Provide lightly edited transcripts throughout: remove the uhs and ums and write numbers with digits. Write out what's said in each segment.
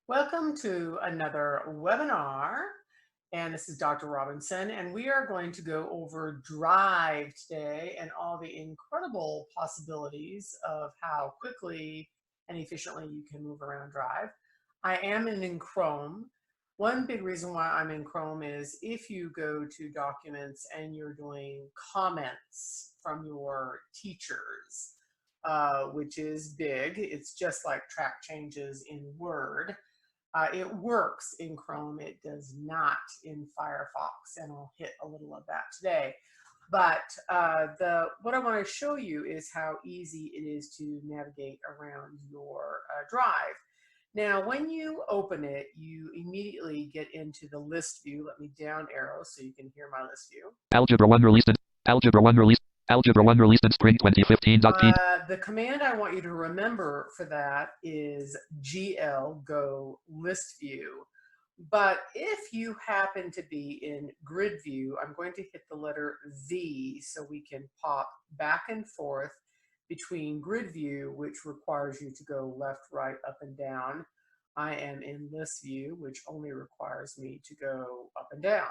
Welcome to another webinar. And this is Dr. Robinson, and we are going to go over Drive today and all the incredible possibilities of how quickly and efficiently you can move around Drive. I am in Chrome. One big reason why I'm in Chrome is if you go to documents and you're doing comments from your teachers, which is big. It's just like track changes in Word. It works in Chrome. It does not in Firefox, and I'll hit a little of that today. But what I want to show you is how easy it is to navigate around your Drive. Now, when you open it, you immediately get into the list view. Let me down arrow so you can hear my list view. Algebra 1 released in Algebra 1 released Algebra 1 released in spring 2015. The command I want you to remember for that is GL, go list view. But if you happen to be in grid view, I'm going to hit the letter V so we can pop back and forth between grid view, which requires you to go left, right, up, and down. I am in list view, which only requires me to go up and down.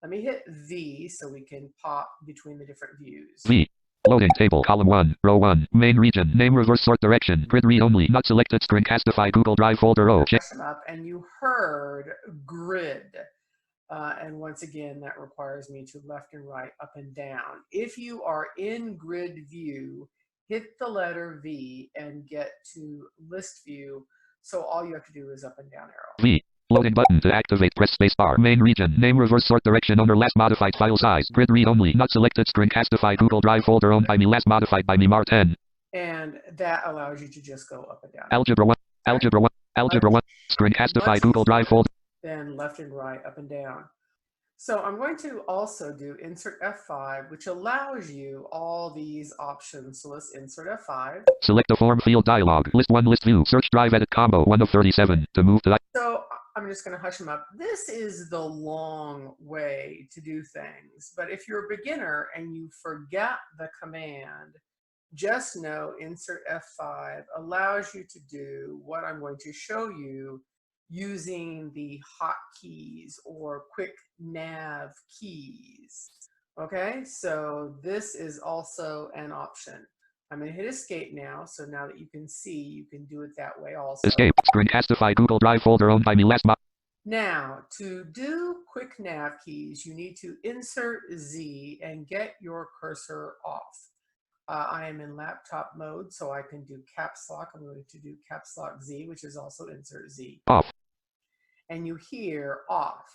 Let me hit V so we can pop between the different views. V. Loading table, column 1, row 1, main region, name, reverse sort direction, grid read only, not selected, screencastify, Google Drive folder O. Up, and you heard grid. And once again, that requires me to left and right, up and down. If you are in grid view, hit the letter V and get to list view. So all you have to do is up and down arrow. V. Loading button to activate, press space bar. Main region, name, reverse sort direction, owner, last modified file size, grid read only, not selected, screencastify, Google Drive folder owned by me, last modified by me, Mar 10. And that allows you to just go up and down. Algebra 1, Algebra 1, Algebra 1, screencastify, Google Drive folder. Then left and right, up and down. So I'm going to also do insert F5, which allows you all these options. So let's insert F5. Select a form field dialog. List 1, list view. Search drive edit combo 1 of 37. To move to that. So I'm just going to hush them up. This is the long way to do things. But if you're a beginner and you forget the command, just know insert F5 allows you to do what I'm going to show you using the hotkeys or quick nav keys. Okay, so this is also an option. I'm going to hit escape now, so now that you can see, you can do it that way also. Escape, screencastify, Google Drive folder owned by me, last Now, to do quick nav keys, you need to insert Z and get your cursor off. I am in laptop mode, so I can do caps lock. I'm going to do caps lock Z, which is also insert Z. Off. And you hear off.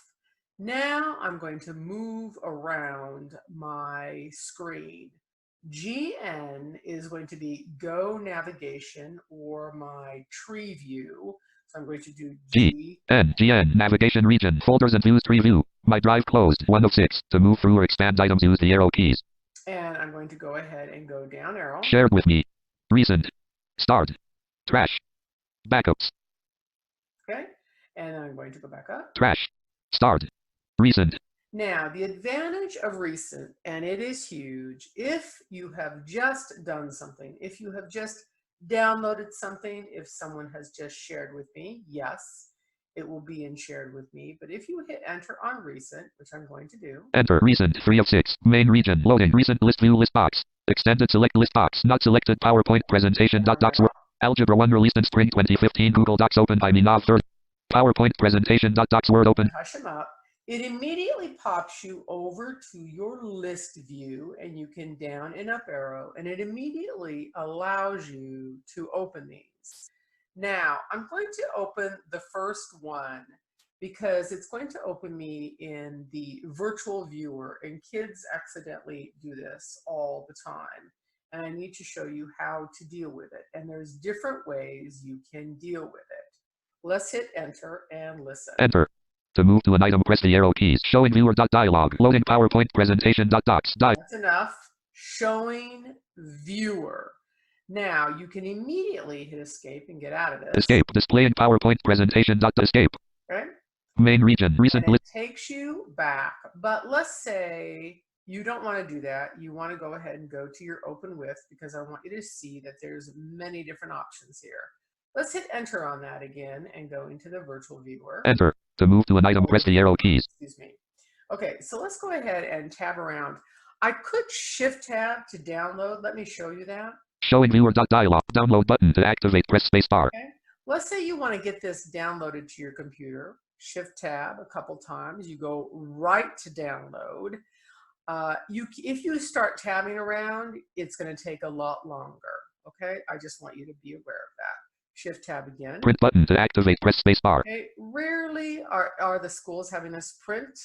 Now I'm going to move around my screen. GN is going to be go navigation or my tree view. So I'm going to do GN, navigation region, folders and views, tree view. My drive closed, 1 of 6. To move through or expand items, use the arrow keys. And I'm going to go ahead and go down arrow. Shared with me. Recent. Start. Trash. Backups. Okay. And then I'm going to go back up. Trash. Start. Recent. Now, the advantage of recent, and it is huge, if you have just done something, if you have just downloaded something, if someone has just shared with me, yes, it will be in shared with me. But if you hit enter on recent, which I'm going to do. Enter recent, 3 of 6. Main region, loading, recent list view, list box. Extended select list box, not selected, PowerPoint presentation, docs, Algebra 1 released in spring 2015, Google Docs open by me, Nav 3rd. PowerPoint presentation, docs, Word open. Hush them up. It immediately pops you over to your list view, and you can down and up arrow, and it immediately allows you to open these. Now, I'm going to open the first one because it's going to open me in the virtual viewer, and kids accidentally do this all the time. And I need to show you how to deal with it. And there's different ways you can deal with it. Let's hit enter and listen. Enter. To move to an item, press the arrow keys. Showing viewer dialog. Loading PowerPoint presentation docs. That's enough. Showing viewer. Now you can immediately hit escape and get out of this. Escape. Displaying PowerPoint presentation escape. Okay. Main region. Recent list. It takes you back, but let's say you don't want to do that. You want to go ahead and go to your open with because I want you to see that there's many different options here. Let's hit enter on that again and go into the virtual viewer. Enter. To move to an item, press the arrow keys. Excuse me. Okay, so let's go ahead and tab around. I could shift tab to download. Let me show you that. Showing viewer dialog. Download button to activate. Press space bar. Okay. Let's say you want to get this downloaded to your computer. Shift tab a couple times. You go right to download. If you start tabbing around, it's going to take a lot longer. Okay, I just want you to be aware of that. Shift tab again. Print button to activate. Press space bar. Okay. Rarely are the schools having us print.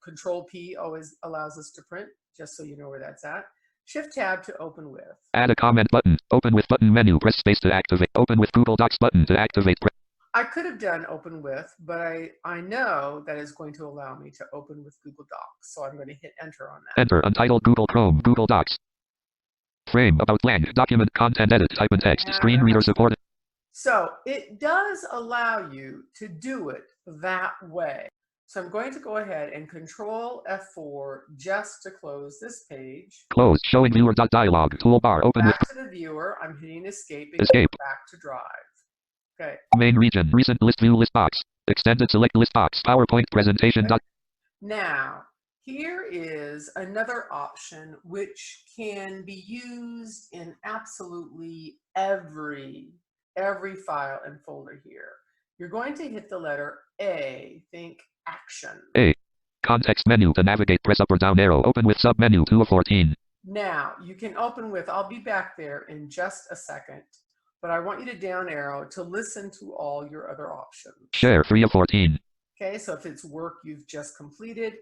Control P always allows us to print, just so you know where that's at. Shift tab to open with. Add a comment button. Open with button menu. Press space to activate. Open with Google Docs button to activate. I could have done open with, but I know that is going to allow me to open with Google Docs. So I'm going to hit enter on that. Enter. Untitled Google Chrome. Google Docs. Frame. About blank. Document. Content. Edit. Type in text. Screen reader supported. So it does allow you to do it that way. So I'm going to go ahead and Control F4 just to close this page. Close. Showing viewer dialog. Toolbar. Open back with. to the viewer. I'm hitting escape. Escape. Back to Drive. Okay. Main region. Recent list view list box. Extended select list box. PowerPoint presentation. Okay. Now, here is another option which can be used in absolutely every file and folder here. You're going to hit the letter A. Think action. A. Context menu to navigate. Press up or down arrow. Open with sub menu 2 of 14. Now, you can open with, I'll be back there in just a second, but I want you to down arrow to listen to all your other options. Share 3 of 14. Okay, so if it's work you've just completed,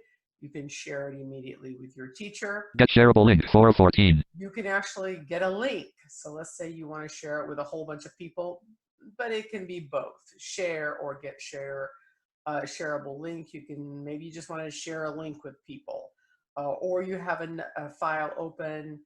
you can share it immediately with your teacher. Get shareable link 4 of 14. You can actually get a link. So let's say you want to share it with a whole bunch of people, but it can be both. Share or get shareable link. You can, maybe you just want to share a link with people. Or you have a file open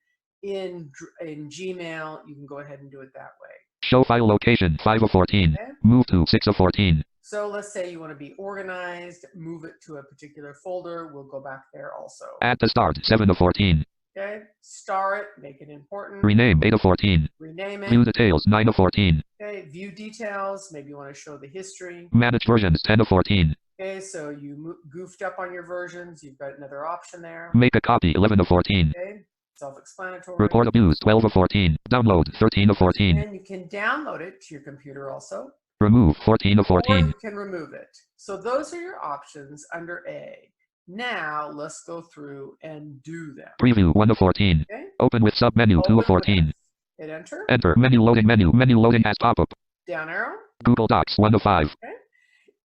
in Gmail, you can go ahead and do it that way. Show file location 5 of 14. Okay. Move to 6 of 14. So let's say you want to be organized, move it to a particular folder. We'll go back there also. Add to start 7 of 14. Okay, star it, make it important. Rename 8 of 14. Rename it. View details 9 of 14. Okay, view details, maybe you want to show the history. Manage versions 10 of 14. Okay, so you goofed up on your versions. You've got another option there. Make a copy 11 of 14. Okay, self-explanatory. Report abuse 12 of 14. Download 13 of 14. And you can download it to your computer also. Remove 14 of 14. Or you can remove it. So those are your options under A. Now let's go through and do them. Preview 1 of 14. Okay. Open with sub menu 2 of 14. Hit enter. Enter. Menu loading menu. Menu loading as pop-up. Down arrow. Google Docs 1 of 5. Okay.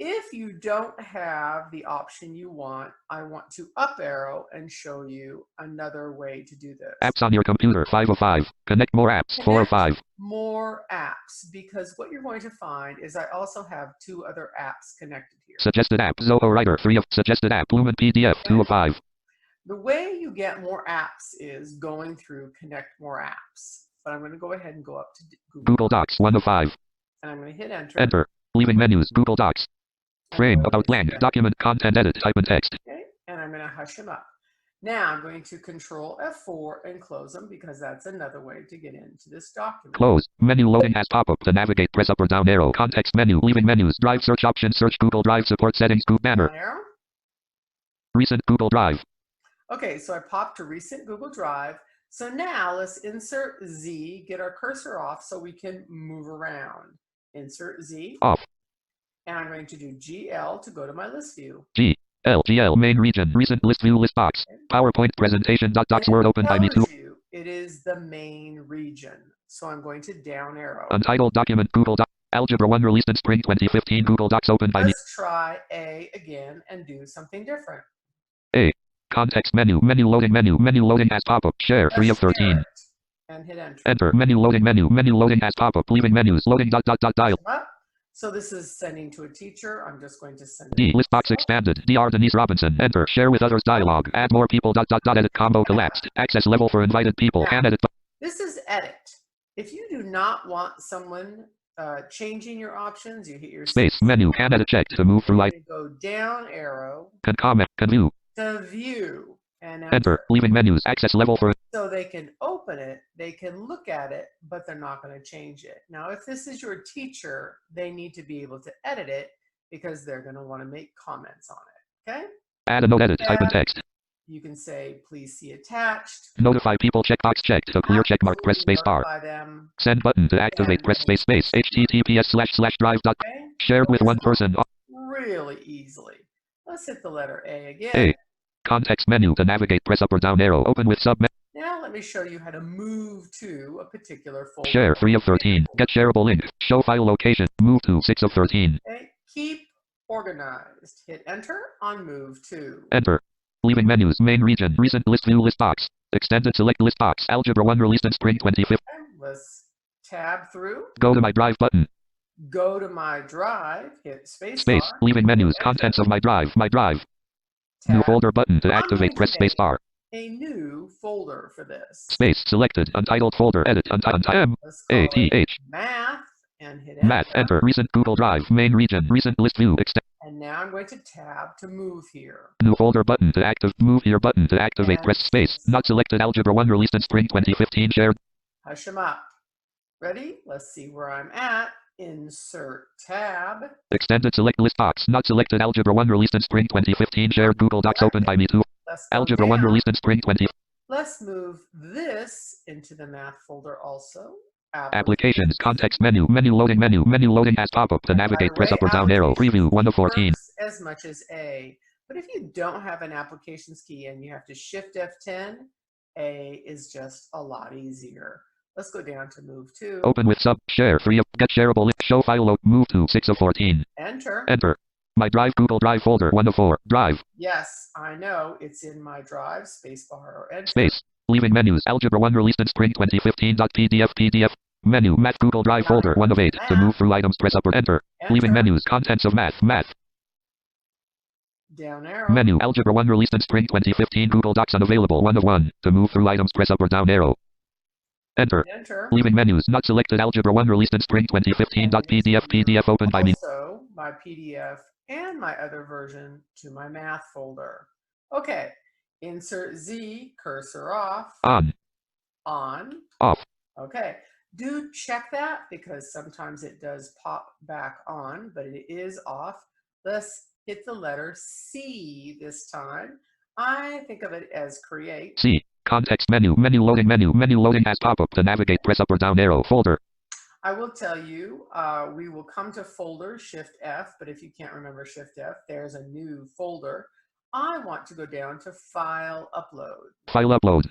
If you don't have the option you want, I want to up arrow and show you another way to do this. Apps on your computer 5 of 5. Connect more apps 4 of 5. More apps, because what you're going to find is I also have 2 other apps connected here. Suggested app Zoho Writer 3 of. Suggested app Lumen PDF 2 of 5. The way you get more apps is going through connect more apps. But I'm going to go ahead and go up to Google Docs 1 of 5. And I'm going to hit enter. Enter. Leaving menus Google Docs. Frame about blank. Document content edit. Type in text. Okay, and I'm going to hush them up. Now I'm going to Control F4 and close them because that's another way to get into this document. Close. Menu loading as pop-up. To navigate, press up or down arrow. Context menu. Leaving menus. Drive search option. Search Google Drive support settings. Group banner. Arrow. Recent Google Drive. Okay, so I popped to recent Google Drive. So now let's insert Z, get our cursor off so we can move around. Insert Z. Off. And I'm going to do GL to go to my list view. GL main region. Recent list view list box. Okay. PowerPoint presentation. Docs Word open by me too. It is the main region. So I'm going to down arrow. Untitled document Google Docs. Algebra 1 released in spring 2015. Google Docs open by me. Let's try A again and do something different. A. Context menu. Menu loading menu. Menu loading as pop-up. Share 3 of 13. And hit enter. Enter. Menu loading menu. Menu loading as pop-up. Leaving menus. Loading dial. So this is sending to a teacher. I'm just going to send D. List box expanded. Dr. Denise Robinson. Enter. Share with others dialog. Add more people. Edit combo collapsed. Access level for invited people. Now, and edit. This is edit. If you do not want someone changing your options, you hit your space menu. Can edit checked to move through. Go down arrow. Can comment. Can view. To view. and Enter. Leaving menus. Access level for. so they can open it, they can look at it, but they're not going to change it. Now, if this is your teacher, they need to be able to edit it because they're going to want to make comments on it. Okay? Add a note. Edit. Type in text. You can say, please see attached. Notify people. Checkbox checked. To clear check mark. Press space bar. Them. Send button to activate. Press space space. https://drive. Okay? Shared with one person. Really easily. Let's hit the letter A again. A. Context menu. To navigate, press up or down arrow. Open with sub. Now let me show you how to move to a particular folder. Share 3 of 13. Get shareable link. Show file location. Move to 6 of 13. Okay. Keep organized. Hit enter on move to. Enter. Leaving menus. Main region. Recent list view list box. Extended select list box. Algebra 1 released in spring 2015. Okay. Let's tab through. Go to my drive button. Go to my drive. Hit space. Space. Leaving menus. Contents of my drive. My drive. Tab. New folder button to activate. Press space bar. A new folder for this. Space. Selected. Untitled folder. Edit. M. A. T. H. Math. And hit enter. Math. Enter. Recent Google Drive. Main region. Recent list view. And now I'm going to tab to move here. New folder button to active. Move here button to activate. Press space. Not selected. Algebra 1 released in spring 2015. Shared. Hush them up. Ready? Let's see where I'm at. Insert tab. Extended select list box. Not selected. Algebra 1 released in spring 2015. Shared Google Docs opened by me too. Algebra 1 released in spring 20. Let's move this into the math folder also. Applications. Context menu. Menu loading menu. Menu loading as pop-up. To navigate, press up or down arrow. Preview 1 of 14. As much as A. But if you don't have an applications key and you have to shift F10, A is just a lot easier. Let's go down to move to. Open with sub. Share 3 of. Get shareable link. Show file load. Move to 6 of 14. Enter. Enter. My drive. Google Drive folder. 1 of 4. Drive. Yes, I know. It's in my drive. Spacebar or enter. Space. Leaving menus. Algebra 1 released in spring 2015. PDF. PDF. Menu. Math. Google Drive folder. 1 of 8. To move through items, press up or enter. Leaving menus. Contents of math. Math. Down arrow. Menu. Algebra 1 released in spring 2015. Google Docs unavailable. 1 of 1. To move through items, press up or down arrow. Enter. Enter. Leaving menus. Not selected. Algebra 1 released in spring 2015. PDF. PDF opened by me. Also, my PDF and my other version to my math folder. Okay. Insert Z. Cursor off. On. On. Off. Okay. Do check that because sometimes it does pop back on, but it is off. Let's hit the letter C this time. I think of it as create. C. Context menu. Menu loading menu. Menu loading as pop-up. To navigate, press up or down arrow. Folder. I will tell you, we will come to folder, Shift F, but if you can't remember Shift F, there's a new folder. I want to go down to File, Upload. File upload.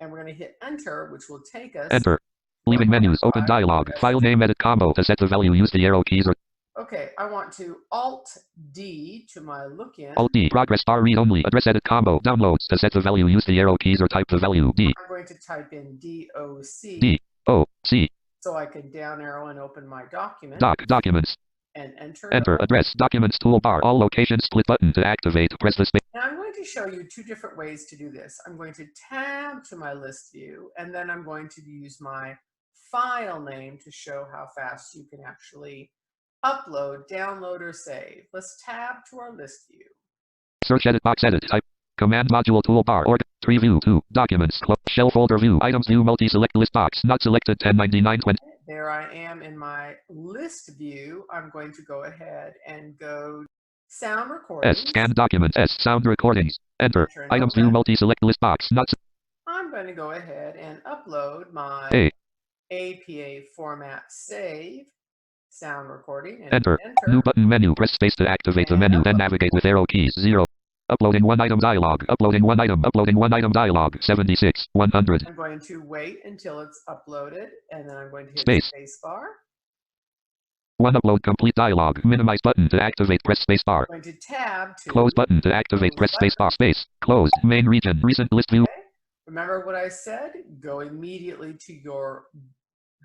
And we're going to hit Enter, which will take us. Enter. Leaving menus. Open dialog. File name edit combo. To set the value, use the arrow keys or. Okay, I want to Alt-D to my look-in. Alt-D. Progress bar read only. Address edit combo. Downloads. To set the value, use the arrow keys or type the value. D. I'm going to type in DOC. D-O-C. So I can down arrow and open my document. Documents. And enter. Enter. Address. Documents toolbar. All locations split button. To activate, press the space. Now I'm going to show you 2 different ways to do this. I'm going to tab to my list view, and then I'm going to use my file name to show how fast you can actually upload, download, or save. Let's tab to our list view. Search edit box edit type. Command module toolbar org. Tree view 2. Documents. Shell folder view. Items view multi-select list box. Not selected 109920. There I am in my list view. I'm going to go ahead and go sound recordings. S. Scan documents. S. Sound recordings. Enter. Items view multi-select list box. Not. I'm going to go ahead and upload my APA format save sound recording. And enter. New button menu. Press space to activate the menu. Then navigate with arrow keys. 0. Uploading 1 item dialog. Uploading 1 item. Uploading 1 item dialog. 76. 100. I'm going to wait until it's uploaded, and then I'm going to hit space bar. 1 upload complete dialog. Minimize button to activate. Press space bar. I'm going to tab to close button to activate. Press space bar. Space. Close. Main region. Recent list view. Okay. Remember what I said? Go immediately to your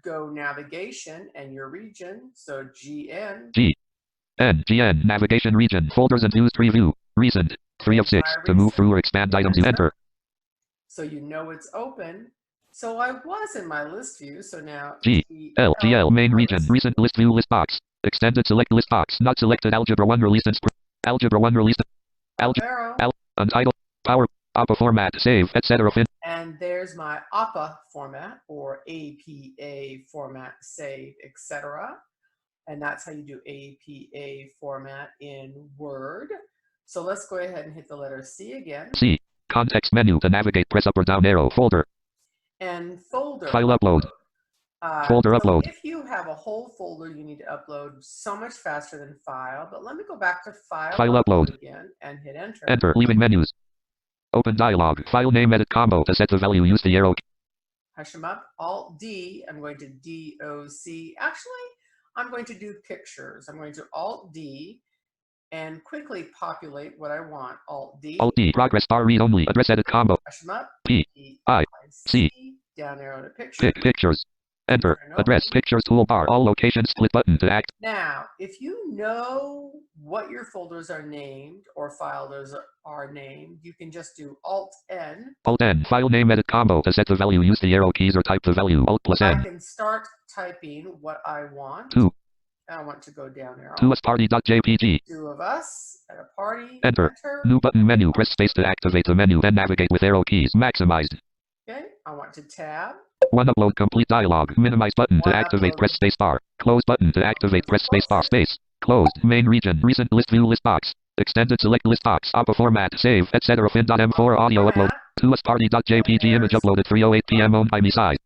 Go navigation and your region. So GN. GN. Navigation region. Folders and views preview. Recent. 3 of 6. To move through or expand items, you enter. So you know it's open. So I was in my list view. So now GL main region. Recent list view list box. Extended select list box. Not selected. Algebra 1 released in Algebra 1 released. Untitled. Power. APA format, save, etc. And there's my APA format or APA format, save, etc. And that's how you do APA format in Word. So let's go ahead and hit the letter C again. C. Context menu to navigate, press up or down arrow, folder. And folder. File upload. Folder so upload. if you have a whole folder, you need to upload so much faster than file. But let me go back to file upload again and hit enter. Enter. Leaving menus. Open dialog. File name edit combo. To set the value, use the arrow key. Hush them up. Alt D. I'm going to DOC. Actually, I'm going to do pictures. I'm going to Alt D and quickly populate what I want. Alt D. Alt D. Progress bar read only. Address edit combo. Hush them up. P. I. C. Down arrow to pictures. Pick pictures. Enter. Address pictures toolbar. All locations split button to act. Now, if you know what your folders are named or folders are named, you can just do Alt N. Alt N. File name edit combo. To set the value, use the arrow keys or type the value. Alt plus N. I can start typing what I want. 2. I want to go down arrow. 2usparty.jpg. 2 of us at a party. Enter. New button menu. Press space to activate the menu. Then navigate with arrow keys. Maximized. Okay. I want to tab. 1 upload complete dialog. Minimize button to activate. Press space bar. Close button to activate. Press space bar. Space. Closed. Main region. Recent list view list box. Extended select list box. APA format. Save. Etc. Fin.m4 audio upload. 2usparty.jpg image uploaded 3:08 p.m. owned by me size.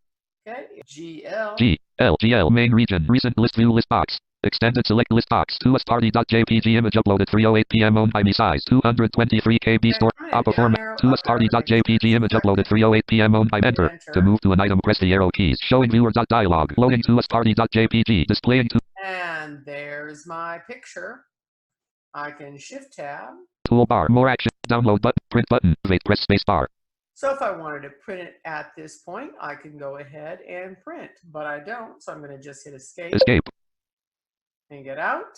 Okay. GL. GL. Main region. Recent list view list box. Extended select list box. 2usparty.jpg image uploaded 3:08 p.m. owned by me size. 223 KB store. APA format. 2usparty.jpg image uploaded 3:08 p.m. owned by enter. To move to an item, press the arrow keys. Showing viewer.dialog. Loading 2usparty.jpg. Displaying to. And there's my picture. I can shift tab. Toolbar. More action. Download button. Print button. Press space bar. So if I wanted to print it at this point, I can go ahead and print, but I don't. So I'm going to just hit escape. Escape. And get out.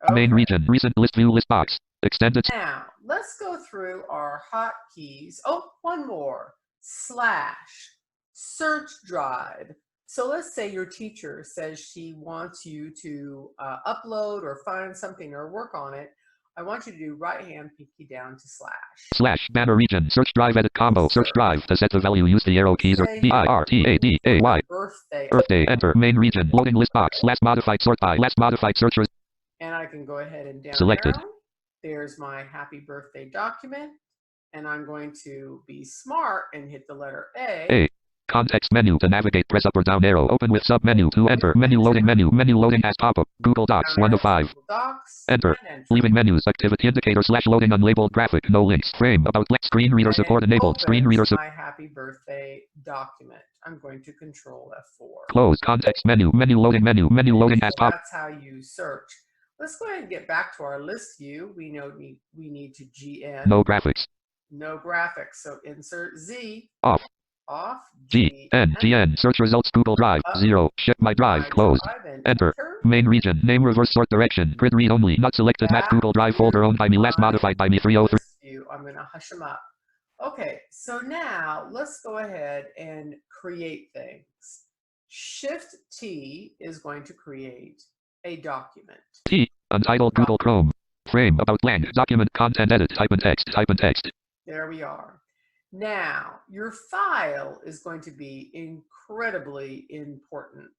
Okay. Main region. Recent list view list box. Extended. Now, let's go through our hotkeys. Oh, one more. / search drive. So let's say your teacher says she wants you to upload or find something or work on it. I want you to do right-hand pinky down to / banner region. Search drive edit combo. Search drive. To set the value, use the arrow keys or BIRTADAY. Birthday. Enter. Main region. Loading list box. Last modified sort by. Last modified searchers. And I can go ahead and down selected. Arrow. There's my happy birthday document. And I'm going to be smart and hit the letter A. Context menu to navigate. Press up or down arrow. Open with sub menu to enter. Menu loading menu. Menu loading as pop up. Google Docs 1 of 5. Enter. Leaving menus. Activity indicator / loading unlabeled graphic. No links. Frame about screen reader support enabled. Screen reader support. My happy birthday document. I'm going to control F4. Close context menu. Menu loading menu. Menu loading as pop. That's how you search. Let's go ahead and get back to our list view. We know we need to GN. No graphics. No graphics. So insert Z. Off. GN. Search results. Google Drive. 0. Ship my drive. Closed. Enter. Main region. Name reverse sort direction. Grid read only. Not selected. Map Google Drive folder owned by me. Last modified by me 303. I'm going to hush them up. Okay. So now let's go ahead and create things. Shift T is going to create a document. T. Untitled Google Chrome. Frame about blank. Document content edit. Type in text. Type in text. There we are. Now, your file is going to be incredibly important.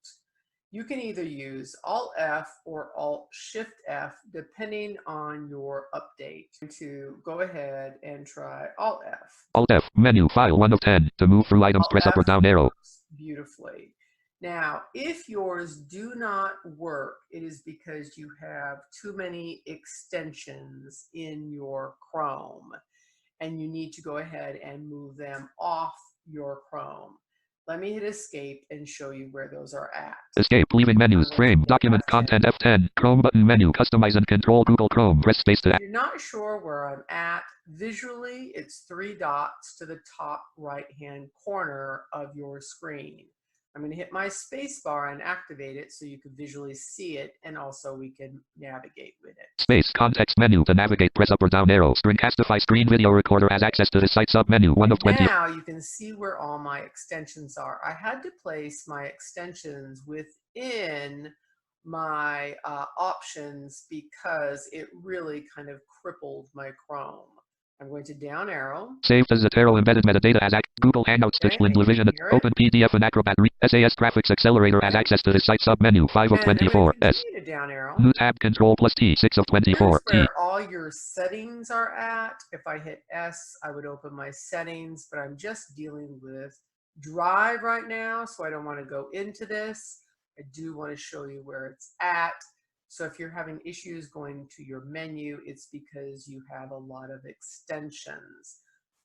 You can either use Alt F or Alt Shift F depending on your update. To go ahead and try Alt F. Alt F. Menu. File 1 of 10. To move through items, press up or down arrow. Beautifully. Now, if yours do not work, it is because you have too many extensions in your Chrome. And you need to go ahead and move them off your Chrome. Let me hit escape and show you where those are at. Escape, leaving menus, frame, document, content, F10, Chrome button menu, customize and control Google Chrome, press space to. If you're not sure where I'm at, visually, it's 3 dots to the top right-hand corner of your screen. I'm going to hit my space bar and activate it so you can visually see it, and also we can navigate with it. Space, context menu to navigate, press up or down arrow. Screencastify screen video recorder has access to the site submenu 1 of 20. Now you can see where all my extensions are. I had to place my extensions within my options because it really kind of crippled my Chrome. I'm going to down arrow. Saved as Zotero embedded metadata as Google Hangouts Okay, Touchblend and you Vision can hear it. Open PDF and Acrobat SAS Graphics Accelerator has Okay. access to the site submenu 5 of And I'm going 24 to S. continue to down arrow. New tab Control plus T 6 of 24 Here's T. where all your settings are at. If I hit S, I would open my settings, but I'm just dealing with Drive right now, so I don't want to go into this. I do want to show you where it's at. So if you're having issues going to your menu, it's because you have a lot of extensions.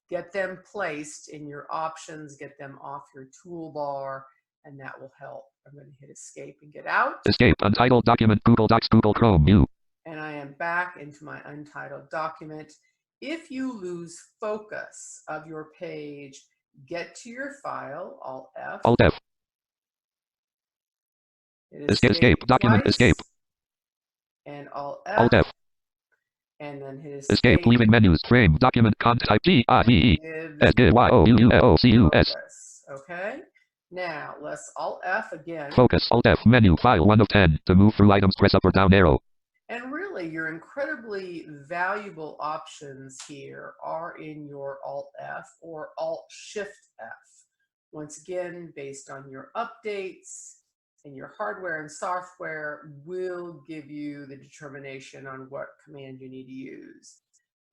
Get them placed in your options, get them off your toolbar, and that will help. I'm going to hit escape and get out. Escape untitled document Google Docs Google Chrome U. And I am back into my untitled document. If you lose focus of your page, get to your file, Alt F. Alt F. Escape document twice, escape. And Alt F. Alt F. And then hit escape leaving menus frame document content type GIVE S G Y O U U O C U S. Okay. Now let's Alt F again. Focus Alt F menu file 1 of 10 to move through items. Press up or down arrow. And really, your incredibly valuable options here are in your Alt F or Alt Shift F. Once again, based on your updates and your hardware and software, will give you the determination on what command you need to use.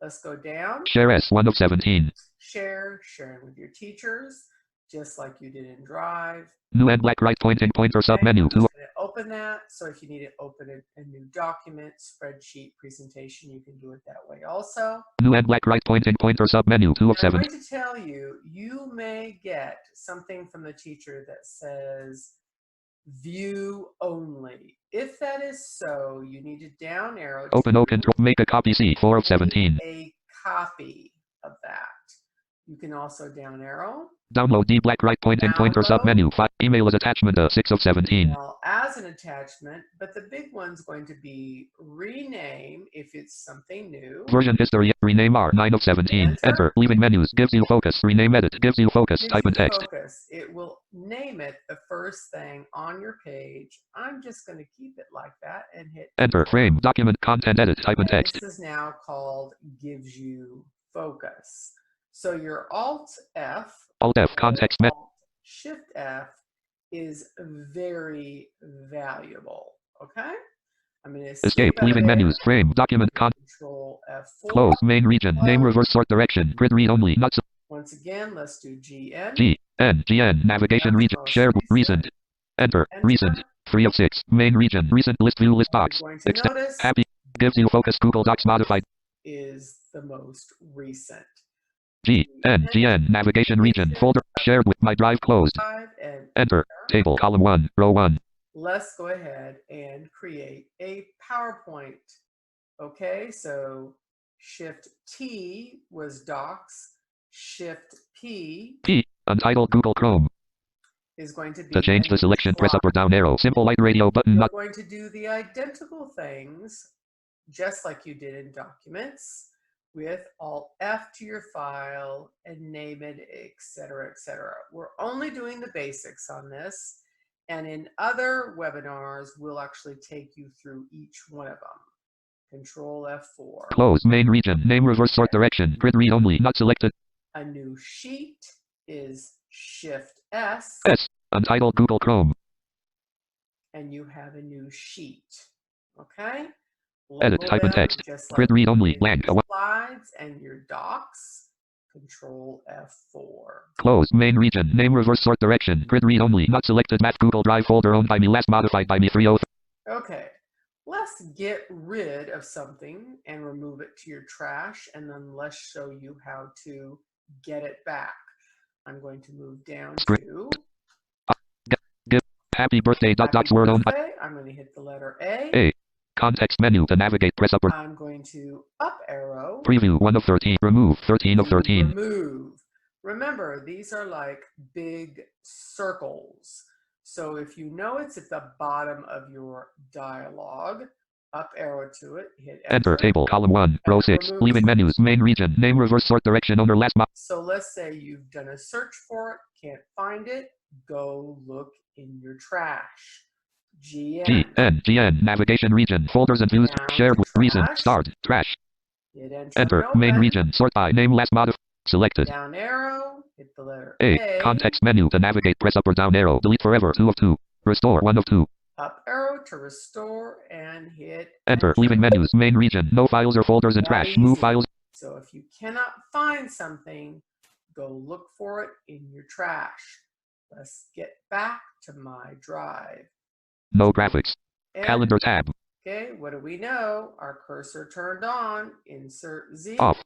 Let's go down. Share S 1 of 17. Sharing with your teachers, just like you did in Drive. New and black right pointing pointer submenu. Open that. So if you need to open a new document, spreadsheet, presentation, you can do it that way also. New and black right pointing pointer submenu 2 of 7. I'm going to tell you, you may get something from the teacher that says view only. If that is so, you need to down arrow. Open O control. Make a copy C 4 of 17. A copy of that. You can also down arrow. Download D black right pointing pointer submenu 5. Email as attachment 6 of 17. Now, as an attachment, but the big one's going to be rename if it's something new. Version history rename R 9 of 17. Enter leaving menus gives you focus. Rename edit gives you focus. Type in text. Focus. It will name it the first thing on your page. I'm just going to keep it like that and hit enter. Frame document content edit. Type in text. This is now called gives you focus. So your Alt F. Alt F context met. Shift F is very valuable. Okay. I'm going to escape leaving menus. Frame document Control F4. Close main region. Name reverse sort direction. Grid read only. Not so. Once again, let's do GN. GN navigation region. Shared recent. Enter. Recent. 3 of 6. Main region. Recent list view list box. Extend. Happy. Gives you focus. Google Docs modified. Is the most recent. GN navigation region folder shared with my drive closed. Enter table column 1 row 1. Let's go ahead and create a PowerPoint. Okay, so Shift T was Docs, Shift P untitled Google Chrome is going to be to change the selection. Press up or down arrow. Simple light radio button. You're going to do the identical things just like you did in Documents, with Alt F to your file and name it, etc., etc. We're only doing the basics on this, and in other webinars, we'll actually take you through each one of them. Control F4. Close main region. Name reverse sort direction. Grid read only. Not selected. A new sheet is Shift S. S. Untitled Google Chrome. And you have a new sheet. Okay. Edit type in text. Grid read only. Blank. Slides and your docs. Control F4. Close main region. Name reverse sort direction. Grid read only. Not selected. Math Google Drive folder owned by me. Last modified by me 303. Okay. Let's get rid of something and remove it to your trash, and then let's show you how to get it back. I'm going to move down to happy birthday. Docs word owned by. I'm going to hit the letter A. A. Context menu to navigate. Press up or. I'm going to up arrow. Preview 1 of 13. Remove 13 of 13. Remove. Remember, these are like big circles. So if you know it's at the bottom of your dialog, up arrow to it, hit enter table column 1 row 6. Leaving menus. Main region. Name reverse sort direction owner last. So let's say you've done a search for it, can't find it, go look in your trash. GN navigation region. Folders and views shared with reason. Start. Trash. Hit enter Enter. and Main open. region. Sort by name last modified. Selected. Down arrow. Hit the letter A. A. Context menu to navigate. Press up or down arrow. Delete forever. 2 of 2. Restore 1 of 2. Up arrow to restore and hit Enter. Leaving menus. Main region. No files or folders in trash. Move files. So if you cannot find something, go look for it in your trash. Let's get back to my drive. No graphics. And, Calendar tab. Okay, what do we know? Our cursor turned on. Insert Z. Off.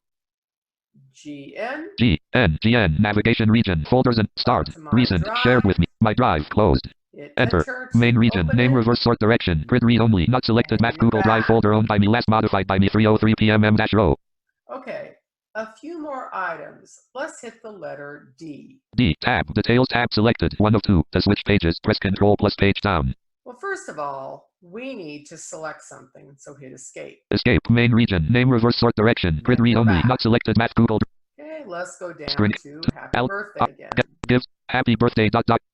GN. GN. Navigation region. Folders and start. Recent. Drive. Shared with me. My drive. Closed. Enter. Main region. Name reverse sort direction. Grid read only. Not selected. Math Google Drive folder owned by me. Last modified by me. 3:03 p.m. m-row. Okay. A few more items. Let's hit the letter D. D. Tab. Details tab selected. 1 of 2. To switch pages, press Control plus page down. Well, first of all, we need to select something, so hit Escape. Escape. Main region. Name reverse sort direction. Grid read only. Not selected. Math Google. Okay, let's go down String. to Happy Birthday again. Gives. Happy birthday. ...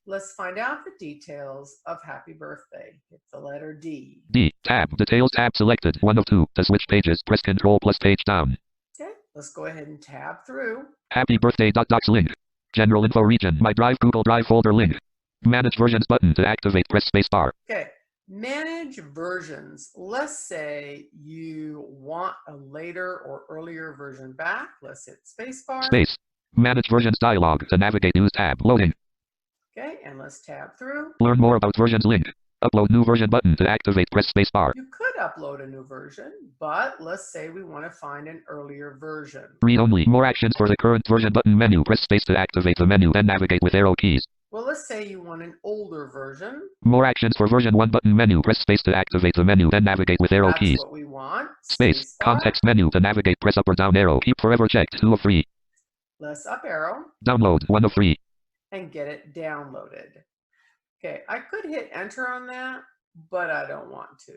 Let's find out the details of Happy Birthday. Hit the letter D. D. Tab. Details tab selected. 1 of 2. To switch pages, press Control plus page down. Okay, let's go ahead and tab through. Happy birthday. Docs link. General info region. My Drive Google Drive folder link. Manage versions button to activate. Press spacebar. Okay, manage versions. Let's say you want a later or earlier version back. Let's hit spacebar. Space. Manage versions dialog to navigate. Use tab. Loading. Okay, and let's tab through. Learn more about versions link. Upload new version button to activate. Press spacebar. You could upload a new version, but let's say we want to find an earlier version. Read only. More actions for the current version button menu. Press space to activate the menu and navigate with arrow keys. Well, let's say you want an older version. More actions for version 1 button menu. Press space to activate the menu and navigate with arrow keys. That's what we want. Space. Context menu to navigate. Press up or down arrow. Keep forever checked. 2 of 3. Let's up arrow. Download. 1 of 3. And get it downloaded. Okay, I could hit enter on that, but I don't want to.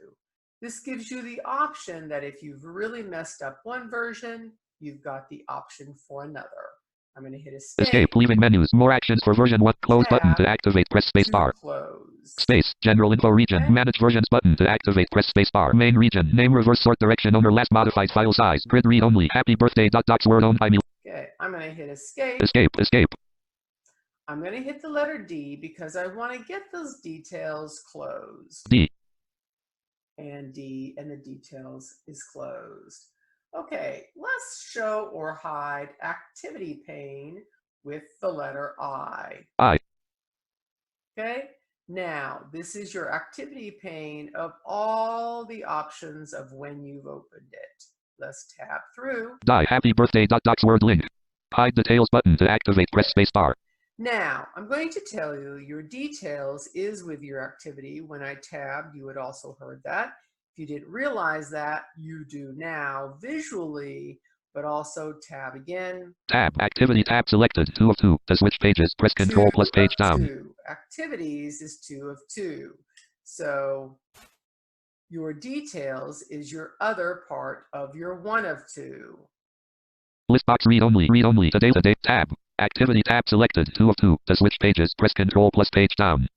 This gives you the option that if you've really messed up one version, you've got the option for another. I'm going to hit escape. Escape. Leaving menus. More actions for version 1. Close button to activate. Press spacebar. Close. Space. General info region. Okay. Manage versions button to activate. Press spacebar. Main region. Name reverse sort direction owner last modified file size. Grid read only. Happy birthday. Docs word owned by me. Okay, I'm going to hit escape. Escape. I'm going to hit the letter D because I want to get those details closed. D. And D and the details is closed. Okay, let's show or hide activity pane with the letter I. Okay, now this is your activity pane of all the options of when you've opened it. Let's tab through. Happy birthday. Docs word link. Hide details button to activate. Press spacebar. Now, I'm going to tell you your details is with your activity. When I tabbed, you had also heard that. If you didn't realize that, you do now visually, but also tab again. Tab. Activity tab selected. 2 of 2. To switch pages, press Control plus page down. 2. Activities is 2 of 2. So your details is your other part of your 1 of 2. List box read only. Read only. Today tab. Activity tab selected. 2 of 2. To switch pages, press Control plus page down.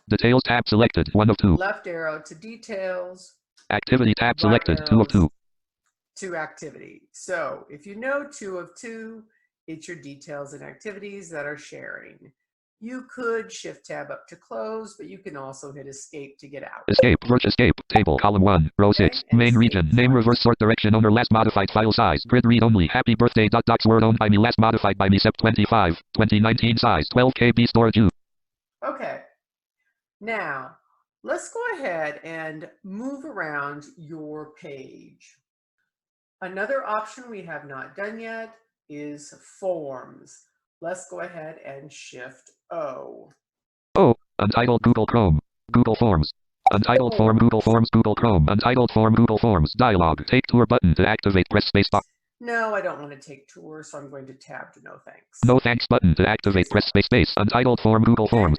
Details tab selected. 1 of 2. Left arrow to details. Activity tab selected. 2 of 2. To activity. So if you know 2 of 2, it's your details and activities that are sharing. You could shift tab up to close, but you can also hit escape to get out. Escape. Escape. Table. Column 1. Row 6. Main region. Name reverse sort direction owner last modified file size. Grid read only. Happy birthday. Docs word owned by me last modified by me Sept 25. 2019 size. 12 KB storage. Okay. Now, let's go ahead and move around your page. Another option we have not done yet is forms. Let's go ahead and shift O. Untitled Google Chrome. Google Forms. Untitled form Google Forms Google Chrome. Untitled form Google Forms. Dialog. Take tour button to activate. Press spacebar. No, I don't want to take tour, so I'm going to tab to no thanks. No thanks button to activate. Press space. Untitled form Google Forms.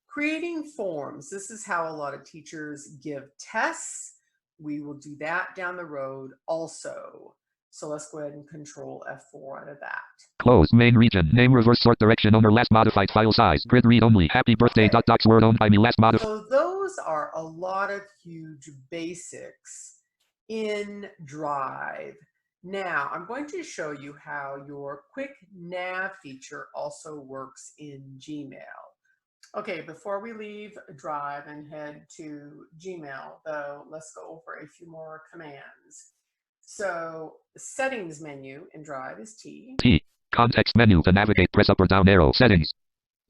Creating forms. This is how a lot of teachers give tests. We will do that down the road also. So let's go ahead and Control F4 out of that. Close main region. Name reverse sort direction owner last modified file size. Grid read only. Happy birthday. Docs word owned by me last modified. So those are a lot of huge basics in Drive. Now, I'm going to show you how your quick nav feature also works in Gmail. Okay, before we leave Drive and head to Gmail, though, let's go over a few more commands. So, the settings menu in Drive is T. T. Context menu to navigate, press up or down arrow. Settings.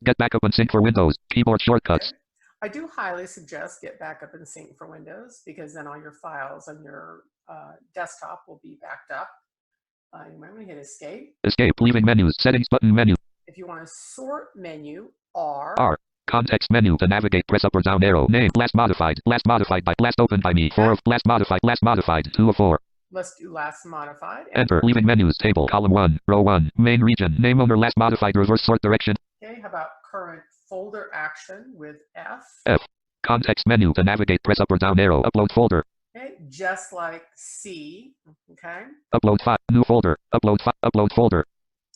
Get backup and sync for Windows. Keyboard shortcuts. Okay. I do highly suggest get backup and sync for Windows because then all your files on your desktop will be backed up. You might want to hit Escape. Escape. Leaving menus. Settings button menu. If you want to sort menu, R. R. Context menu to navigate, press up or down arrow. Name. Last modified by, last opened by me. 4 of, last modified, 2 of 4. Let's do last modified. Enter. Leaving menus. Table. Column 1. Row 1. Main region. Name owner. Last modified. Reverse sort direction. Okay, how about current folder action with F? F. Context menu to navigate, press up or down arrow. Upload folder. Okay, just like C. Okay. Upload file. New folder. Upload folder.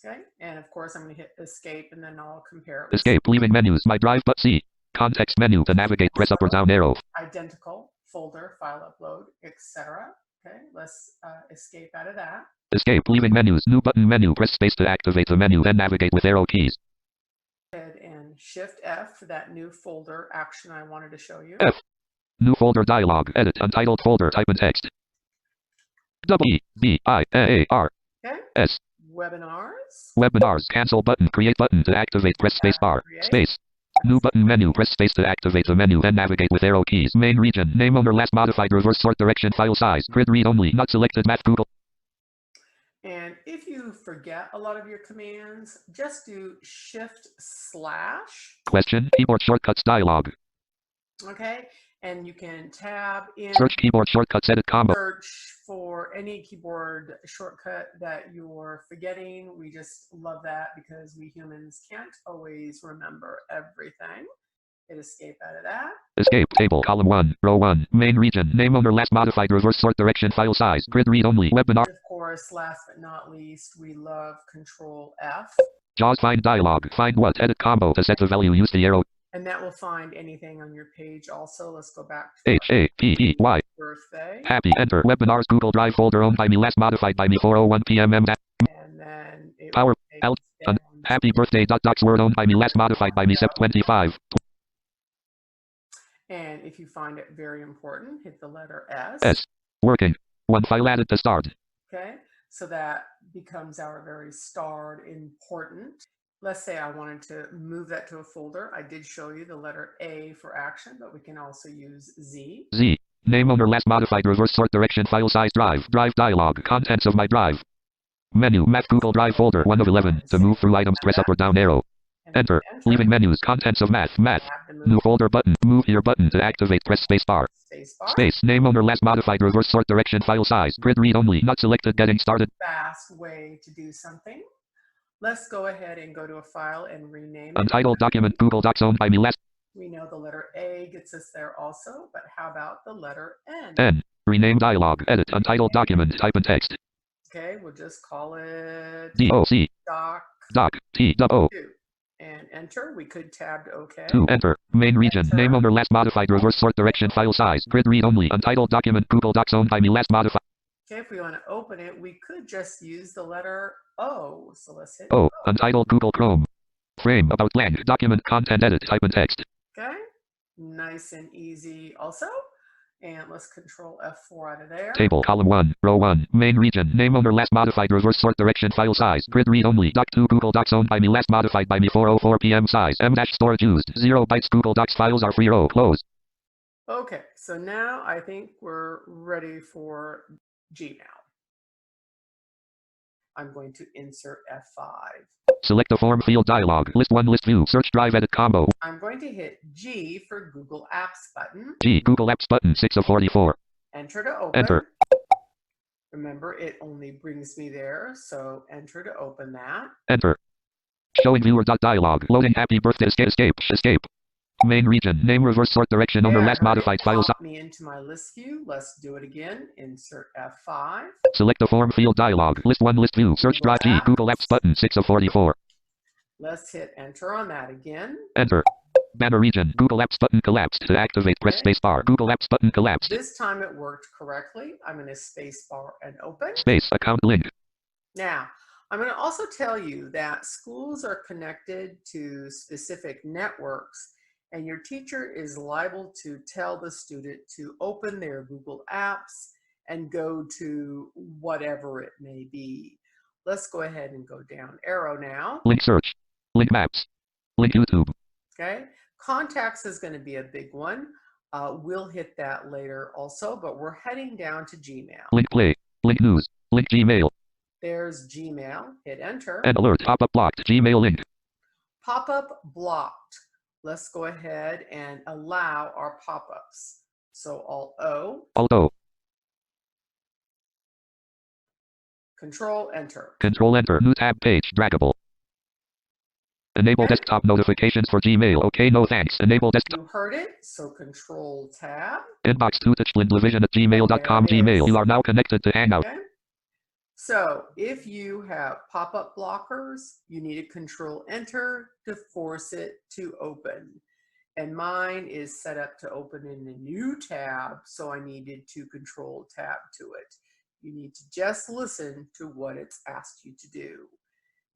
Okay, and of course I'm going to hit Escape and then I'll compare it. Escape. Leaving menus. My drive but C. Context menu to navigate, press up or down arrow. Identical folder, file upload, etc. Okay, let's escape out of that. Escape. Leaving menus. New button menu. Press space to activate the menu, then navigate with arrow keys. Ahead and Shift F for that new folder action I wanted to show you. F. New folder dialog. Edit. Untitled folder. Type in text. W-E-B-I-A-R. Okay. S. Webinars. Webinars. Cancel button. Create button to activate. Press space bar. Space. New button menu. Press space to activate the menu, then navigate with arrow keys. Main region. Name owner. Last modified. Reverse sort direction. File size. Grid read only. Not selected. Math Google. And if you forget a lot of your commands, just do Shift/. Question. Keyboard shortcuts dialog. Okay, and you can tab in. Search keyboard shortcuts. Edit combo. Search for any keyboard shortcut that you're forgetting. We just love that because we humans can't always remember everything. Hit Escape out of that. Escape. Table. Column 1. Row 1. Main region. Name owner. Last modified. Reverse sort direction. File size. Grid read only. Webinar. Of course, last but not least, we love Control F. JAWS find dialog. Find what? Edit combo to set the value. Use the arrow. And that will find anything on your page also. Let's go back to H-A-P-E-Y. birthday. Happy. Enter. Webinars. Google Drive folder owned by me. Last modified by me. 4:01 p.m. And then it Power. will take us down Happy birthday. Docs word owned by me. Last modified by me. Sep 25. And if you find it very important, hit the letter S. S. Working. One file added to start. Okay, so that becomes our very starred important. Let's say I wanted to move that to a folder. I did show you the letter A for action, but we can also use Z. Z. Name owner. Last modified. Reverse sort direction. File size. Drive. Drive dialog. Contents of my drive. Menu. Math Google Drive folder 1 of 11. To move through items, press up or down arrow. Enter. Leaving menus. Contents of math. New folder button. Move here button to activate. Press space bar. Space. Name owner. Last modified. Reverse sort direction. File size. Grid read only. Not selected. Getting started. Fast way to do something. Let's go ahead and go to a file and rename it. Untitled document. Google Docs owned by me. Last. We know the letter A gets us there also, but how about the letter N? N. Rename dialog. Edit. Untitled document. Type in text. Okay, we'll just call it D-O-C. Doc. T-O. And enter. We could tab to OK. 2. Enter. Main region. Enter. Name owner. Last modified. Reverse sort direction. File size. Grid read only. Untitled document. Google Docs owned by me. Last modified. Okay, if we want to open it, we could just use the letter O. So let's hit O. Untitled Google Chrome. Frame. About blank. Document. Content. Edit. Type in text. Okay, nice and easy also. And let's Control F4 out of there. Table. Column 1. Row 1. Main region. Name owner. Last modified. Reverse sort direction. File size. Grid read only. Doc 2. Google Docs owned by me. Last modified by me. 4:04 p.m. Size. M-storage used. 0 bytes. Google Docs files are free. Row. Close. Okay, so now I think we're ready for Gmail. I'm going to insert F5. Select the form field dialog. List 1. List view. Search drive edit combo. I'm going to hit G for Google Apps button. G. Google Apps button. 6 of 44. Enter to open. Enter. Remember, it only brings me there, so enter to open that. Enter. Showing viewer dialog. Loading. Happy birthday. Escape. Main region. Name. Reverse sort direction. Owner. Last modified. File size. Me into my list view. Let's do it again. Insert F5. Select the form field dialog. List 1. List view. Search drive. G. Google Apps button. 6 of 44. Let's hit enter on that again. Enter. Banner region. Google Apps button collapsed. To activate, press Okay. spacebar. Google Apps button collapsed. This time it worked correctly. I'm going to spacebar and open. Space account link. Now, I'm going to also tell you that schools are connected to specific networks, and your teacher is liable to tell the student to open their Google Apps and go to whatever it may be. Let's go ahead and go down arrow now. Link search. Link maps. Link YouTube. Okay. Contacts is going to be a big one. We'll hit that later also, but we're heading down to Gmail. Link play. Link news. Link Gmail. There's Gmail. Hit enter. And alert. Pop-up blocked. Gmail link. Pop-up blocked. Let's go ahead and allow our pop-ups. So Alt-O. Alt-O. Control-Enter. Control-Enter. New tab page. Draggable. Enable desktop notifications for Gmail. Okay, no thanks. Enable desktop. You heard it, so Control-Tab. Inbox 2 touchblinddivision at gmail.com. Gmail. You are now connected to Hangout. Okay. So if you have pop-up blockers, you need to Control-Enter to force it to open. And mine is set up to open in a new tab, so I needed to Control-Tab to it. You need to just listen to what it's asked you to do.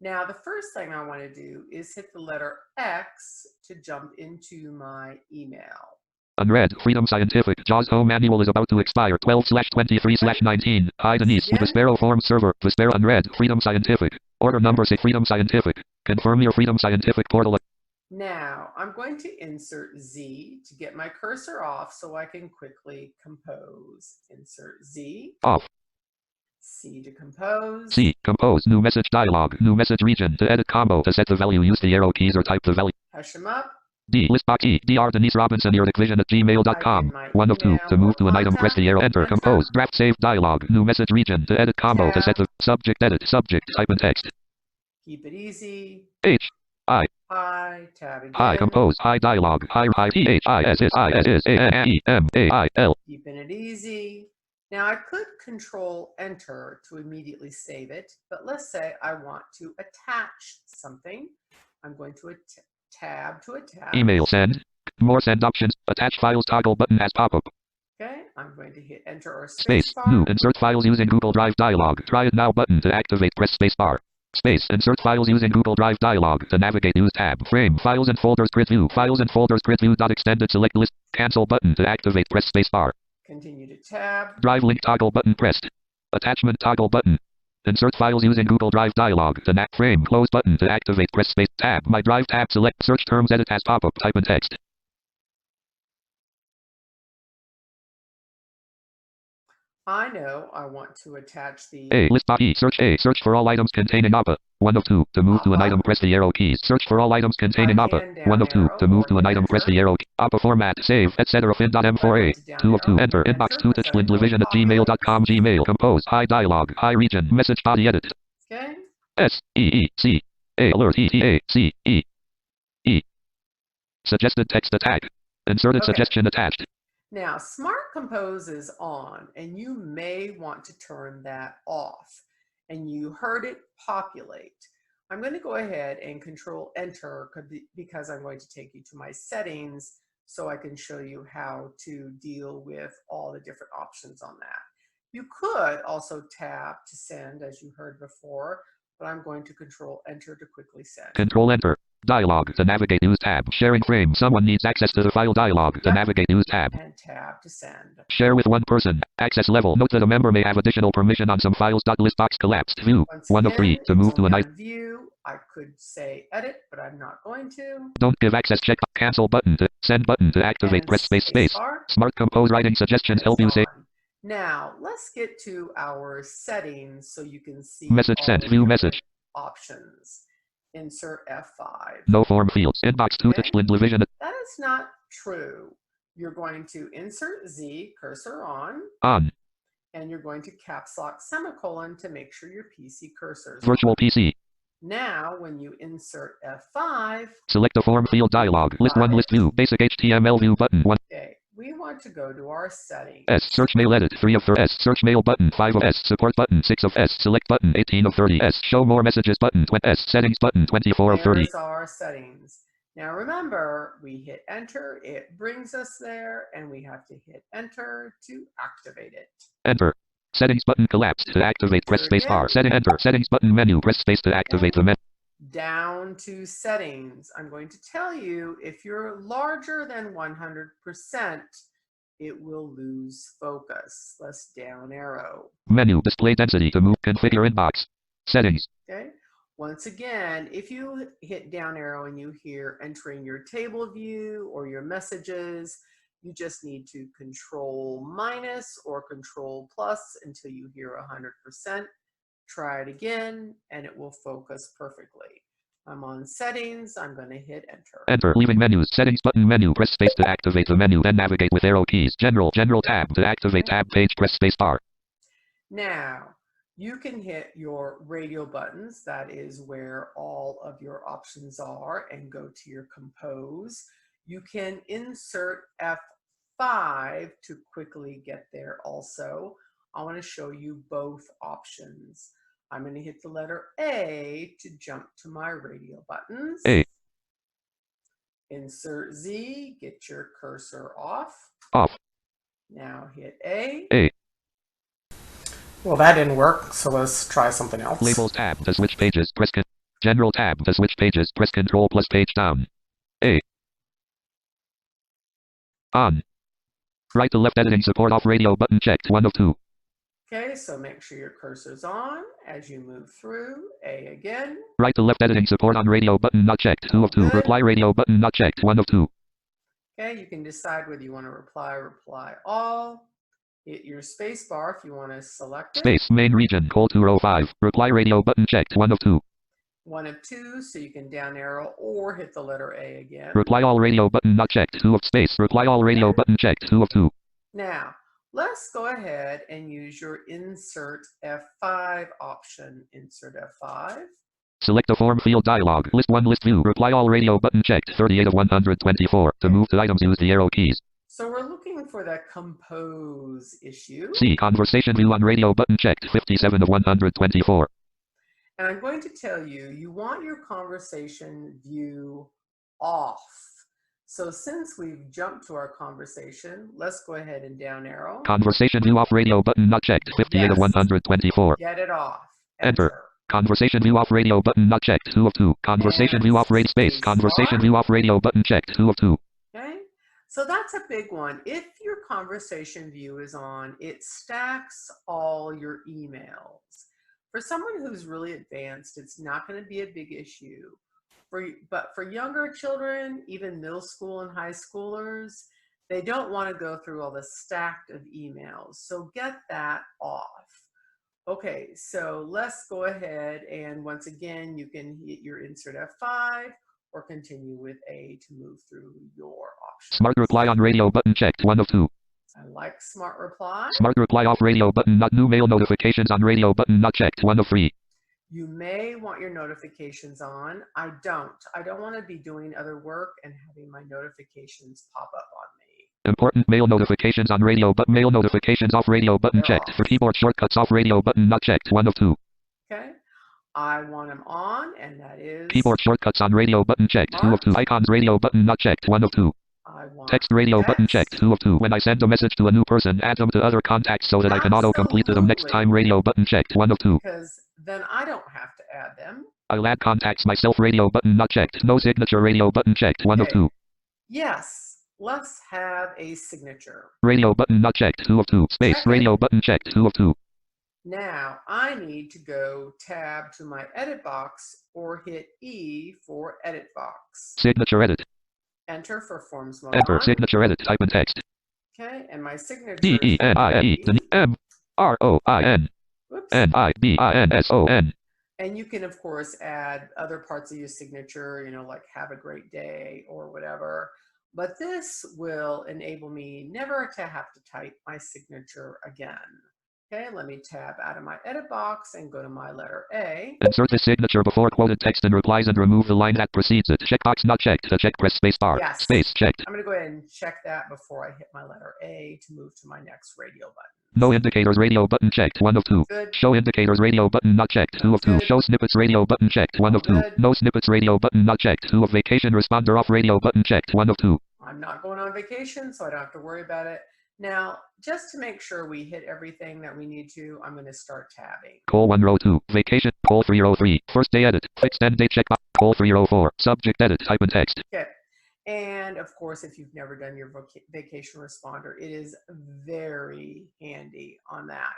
Now, the first thing I want to do is hit the letter X to jump into my email. Unread. Freedom Scientific. JAWS Home Manual is about to expire. 12/23/19. Hi Denise. Vespero Form Server. Vespero unread. Freedom Scientific. Order number say Freedom Scientific. Confirm your Freedom Scientific portal. Now, I'm going to insert Z to get my cursor off so I can quickly compose. Insert Z. Off. C to compose. C. Compose. New message dialog. New message region. To edit combo. To set the value, use the arrow keys or type the value. Hush them up. D. List box E. Dr. Denise Robinson. Division at gmail.com. 1 of 2. To move to an item, press the arrow. Enter. Compose. Draft save dialog. New message region. To edit combo. To set the subject. Edit. Subject. Type in text. Keep it easy. H. I. Hi. Tab again. Hi. Compose. Hi dialog. Hi. Hi. T. H. I. S. S. I. S. S. A. N. E. M. A. I. L. Keeping it easy. Now I could Control-Enter to immediately save it, but let's say I want to attach something. I'm going to tab to attach. Email send. More send options. Attach files toggle button as pop-up. Okay, I'm going to hit enter or Space. spacebar. New. Insert files using Google Drive dialog. Try it now button to activate. Press spacebar. Space. Insert files using Google Drive dialog. To navigate, use tab. Frame. Files and folders. Grid view. Files and folders. Grid view. Extended. Select list. Cancel button to activate. Press spacebar. Continue to tab. Drive link toggle button pressed. Attachment toggle button. Insert files using Google Drive dialog. The frame close button to activate. Press space. Tab. My Drive tab. Select search terms. Edit as pop-up. Type in text. I know I want to attach the A. List E. Search A. Search for all items containing APA. 1 of 2. To move to an item, press the arrow keys. Search for all items containing APA. 1 of 2. To move to an item, press the arrow key. APA format. Save. Etc. Fin.m4a. 2 of 2. Enter. Inbox 2 touchblinddivision at gmail.com. Gmail. Compose. Hi dialog. Hi region. Message body edit. Okay. S. E. E. C. A. Alert. E. T. A. C. E. E. Suggested text attack. Inserted suggestion attached. Now, Smart Compose is on, and you may want to turn that off. And you heard it populate. I'm going to go ahead and Control-Enter because I'm going to take you to my settings so I can show you how to deal with all the different options on that. You could also tab to send, as you heard before, but I'm going to Control-Enter to quickly send. Control-Enter. Dialog. To navigate, use tab. Sharing frame. Someone needs access to the file dialog. To navigate, use tab. And tab to send. Share with one person. Access level. Note that a member may have additional permission on some files. List box collapsed. View. Once 1 of 3. To move to an item. View. I could say edit, but I'm not going to. Don't give access. Check. Cancel button. To send button. To activate. And Press space. Smart Compose writing suggestions help you say. Now, let's get to our settings so you can see message sent. View message. Options. Insert F5. No form fields. Inbox 2 touchblinddivision. That is not true. You're going to insert Z, cursor on. On. And you're going to caps lock semicolon to make sure your PC cursor is Virtual on. PC. Now, when you insert F5. Select a form field dialog. List 1 list view. Basic HTML view button 1. Okay. We want to go to our settings. S. Search mail edit. 3 of 30. S. Search mail button. 5 of S. Support button. 6 of S. Select button. 18 of 30. S. Show more messages button. S. Settings button. 24 of 30. There's our settings. Now remember, we hit enter, it brings us there, and we have to hit enter to activate it. Enter. Settings button collapsed. To activate, press space bar. Setting enter. Settings button menu. Press space to activate the menu. Down to settings. I'm going to tell you if you're larger than 100%, it will lose focus. Let's down arrow. Menu. Display density to move. Configure inbox. Settings. Okay. Once again, if you hit down arrow and you hear entering your table view or your messages, you just need to control minus or control plus until you hear 100%. Try it again and it will focus perfectly. I'm on settings. I'm going to hit enter. Enter. Leaving menus. Settings button menu. Press space to activate the menu. Then navigate with arrow keys. General tab. To activate tab page, press space bar. Now, you can hit your radio buttons. That is where all of your options are, and go to your compose. You can insert F5 to quickly get there also. I want to show you both options. I'm going to hit the letter A to jump to my radio buttons. A. Insert Z, get your cursor off. Off. Now hit A. A. Well, that didn't work, so let's try something else. Labels tab to switch pages. Press General tab to switch pages. Press Control plus page down. A. On. Right to left editing support off radio button checked 1 of 2. Okay, so make sure your cursor's on as you move through. A again. Right to left editing support on radio button not checked 2 of 2. Good. Reply radio button not checked 1 of 2. Okay, you can decide whether you want to reply all. Hit your space bar if you want to select it. Space main region call 205. Reply radio button checked 1 of 2. 1 of 2, so you can down arrow or hit the letter A again. Reply all radio button not checked 2 of space. Reply all radio button checked 2 of 2. Now, let's go ahead and use your insert F5 option. Insert F5. Select a form field dialog. List 1 list view. Reply all radio button checked 38 of 124. To move to items use the arrow keys. So we're looking for that compose issue. C. Conversation view on radio button checked 57 of 124. And I'm going to tell you, you want your conversation view off. So since we've jumped to our conversation, let's go ahead and down arrow. Conversation view off radio button not checked 58 of 124. Get it off. Enter. Conversation view off radio button not checked 2 of 2. Conversation view off radio space. Conversation view off radio button checked 2 of 2. Okay. So that's a big one. If your conversation view is on, it stacks all your emails. For someone who's really advanced, it's not going to be a big issue. But for younger children, even middle school and high schoolers, they don't want to go through all the stacked of emails. So get that off. Okay, so let's go ahead and once again, you can hit your insert F5 or continue with A to move through your options. Smart reply on radio button checked 1 of 2. I like smart reply. Smart reply off radio button not new mail notifications on radio button not checked 1 of 3. You may want your notifications on. I don't. I don't want to be doing other work and having my notifications pop up on me. Important mail notifications on radio but mail notifications off radio button checked. For keyboard shortcuts off radio button not checked 1 of 2. Okay. I want them on, and that is keyboard shortcuts on radio button checked 2 of 2. Icons radio button not checked 1 of 2. I want text radio button checked 2 of 2. When I send a message to a new person, add them to other contacts so that I can auto-complete them next time. Radio button checked 1 of 2. Because then I don't have to add them. I'll add contacts myself. Radio button not checked. No signature. Radio button checked 1 of 2. Yes, let's have a signature. Radio button not checked 2 of 2. Space. Radio button checked 2 of 2. Now I need to go tab to my edit box or hit E for edit box. Signature edit. Enter for forms mode. Enter. Signature edit. Type in text. Okay, and my signature DENIE MROIN NIBINSON. And you can of course add other parts of your signature, you know, like have a great day or whatever. But this will enable me never to have to type my signature again. Okay, let me tab out of my edit box and go to my letter A. Insert the signature before quoted text and replies and remove the line that precedes it. Checkbox not checked. To check, press space bar. Yes. Space checked. I'm going to go ahead and check that before I hit my letter A to move to my next radio button. No indicators radio button checked. 1 of 2. Good. Show indicators radio button not checked. 2 of 2. Show snippets radio button checked. 1 of 2. Good. No snippets radio button not checked. 2 of vacation responder off radio button checked. 1 of 2. I'm not going on vacation, so I don't have to worry about it. Now, just to make sure we hit everything that we need to, I'm going to start tabbing. Call 1 row 2. Vacation. Call 3 row 3. First day edit. Fixed end date checkbox. Call 3 row 4. Subject edit. Type in text. Okay. And of course, if you've never done your vacation responder, it is very handy on that.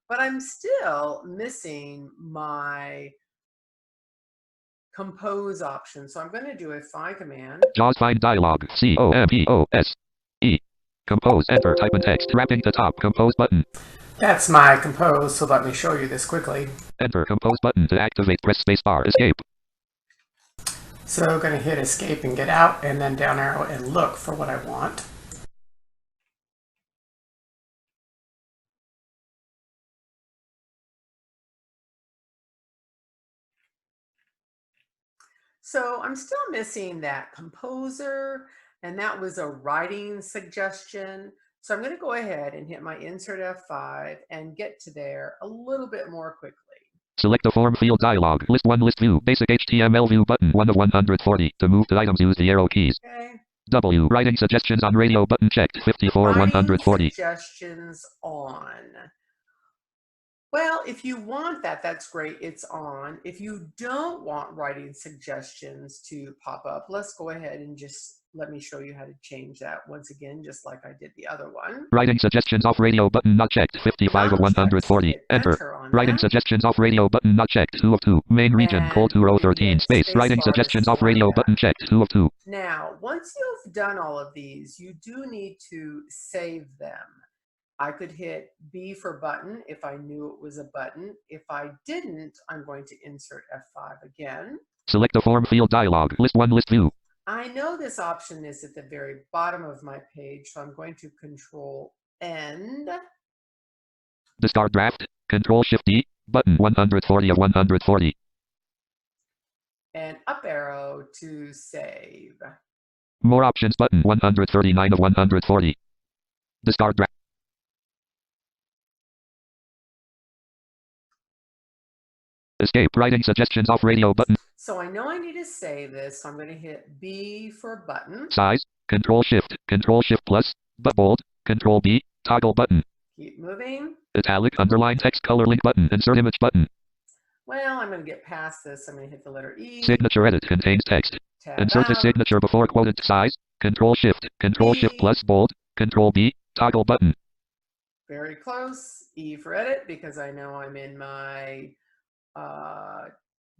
But I'm still missing my compose option. So I'm going to do a find command. JAWS find dialog. COMPOSE. Compose. Enter. Type in text. Wrapping to top. Compose button. That's my compose. So let me show you this quickly. Enter. Compose button. To activate, press space bar. Escape. So I'm going to hit escape and get out, and then down arrow and look for what I want. So I'm still missing that composer, and that was a writing suggestion. So I'm going to go ahead and hit my insert F5 and get to there a little bit more quickly. Select the form field dialog. List 1 list view. Basic HTML view button 1 of 140. To move to items, use the arrow keys. Okay. W. Writing suggestions on radio button checked. 54 140. Suggestions on. Well, if you want that, that's great. It's on. If you don't want writing suggestions to pop up, let's go ahead and just let me show you how to change that once again, just like I did the other one. Writing suggestions off radio button not checked. 55 of 140. Enter. Writing suggestions off radio button not checked. 2 of 2. Main region. Call 2 row 13. Space. Writing suggestions off radio button checked. 2 of 2. Now, once you've done all of these, you do need to save them. I could hit B for button if I knew it was a button. If I didn't, I'm going to insert F5 again. Select the form field dialog. List 1 list view. I know this option is at the very bottom of my page, so I'm going to Control End. Discard draft. Control Shift D. Button 140 of 140. And up arrow to save. More options button 139 of 140. Discard draft. Escape. Writing suggestions off radio button. So I know I need to save this, so I'm going to hit B for button. Size. Control Shift plus. But bold. Control B. Toggle button. Keep moving. Italic. Underline text color link button. Insert image button. Well, I'm going to get past this. I'm going to hit the letter E. Signature edit contains text. Insert the signature before quoted. Size. Control Shift plus bold. Control B. Toggle button. Very close. E for edit because I know I'm in my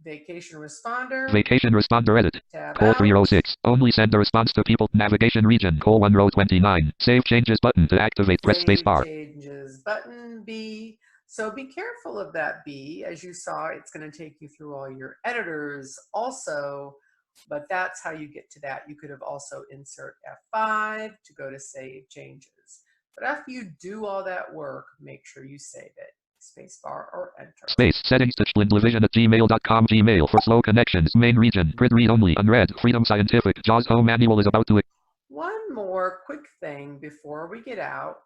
vacation responder. Vacation responder edit. Tab Call out. 306. Only send the response to people. Navigation region. Call 1 row 29. Save changes button to activate. Press space bar. Changes button B. So be careful of that B. As you saw, it's going to take you through all your editors also, but that's how you get to that. You could have also insert F5 to go to save changes. But after you do all that work, make sure you save it. Spacebar or enter. Space. Settings to splendlevision@gmail.com. Gmail for slow connections. Main region. Grid read only. Unread. Freedom Scientific. JAWS Home Manual is about to. One more quick thing before we get out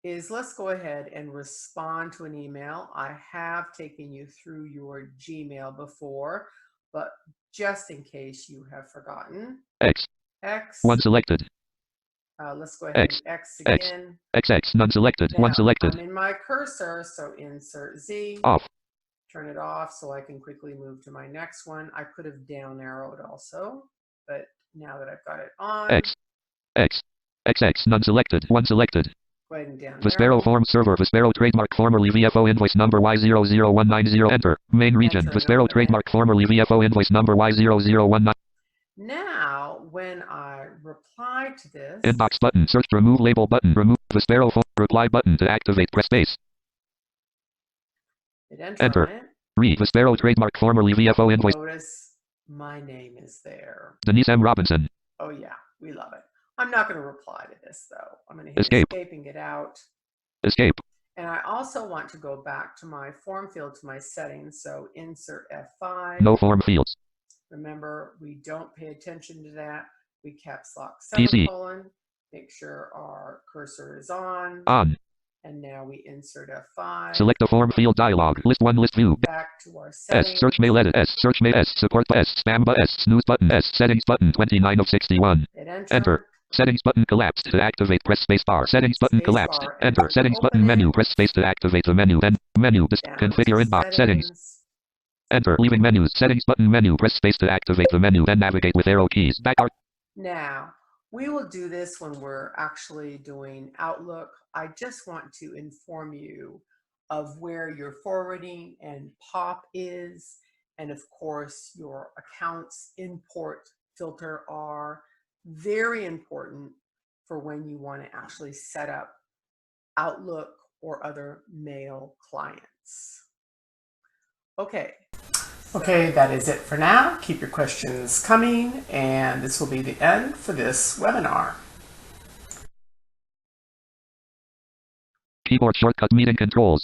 is let's go ahead and respond to an email. I have taken you through your Gmail before, but just in case you have forgotten. X. X. 1 selected. Let's go ahead and X again. XX. None selected. Now, 1 selected. I'm in my cursor, so insert Z. Off. Turn it off so I can quickly move to my next one. I could have down arrowed also, but now that I've got it on. X. XX. None selected. 1 selected. Go ahead and down Vespero arrow. form server. Vespero trademark formerly VFO invoice number Y00190. Enter. Main region. Enter. Vespero trademark formerly VFO invoice number Y00190. Now, when I reply to this, Inbox button. Search. Remove label button. Remove Vespero form. Reply button to activate. Press space. hit enter, Enter. on it. Read. Vespero trademark formerly VFO invoice. Notice my name is there. Denise M. Robinson. Oh yeah, we love it. I'm not going to reply to this though. I'm going to hit Escape. escape and get out. Escape. Now I also want to go back to my form field to my settings. So insert F5. No form fields. Remember, we don't pay attention to that. We caps lock PC. semicolon. Make sure our cursor is on. On. And now we insert F5. Select the form field dialog. List 1 list view. Back to our settings. S. Search mail edit. S. Search mail. S. Support. S. Spam. S. Snooze button. S. Settings button 29 of 61. Hit enter. Enter. Settings button collapsed. To activate, press space bar. Settings button Space collapsed. bar, Enter. Settings button menu. Press space to activate the menu. Then menu. Configure inbox. Settings. Enter. Leaving menus. Settings button menu. Press space to activate the menu. Then navigate with arrow keys. Back arrow. Now, we will do this when we're actually doing Outlook. I just want to inform you of where your forwarding and POP is, and of course your accounts import filter are very important for when you want to actually set up Outlook or other mail clients. Okay, that is it for now. Keep your questions coming, and this will be the end for this webinar. Keyboard shortcut meeting controls.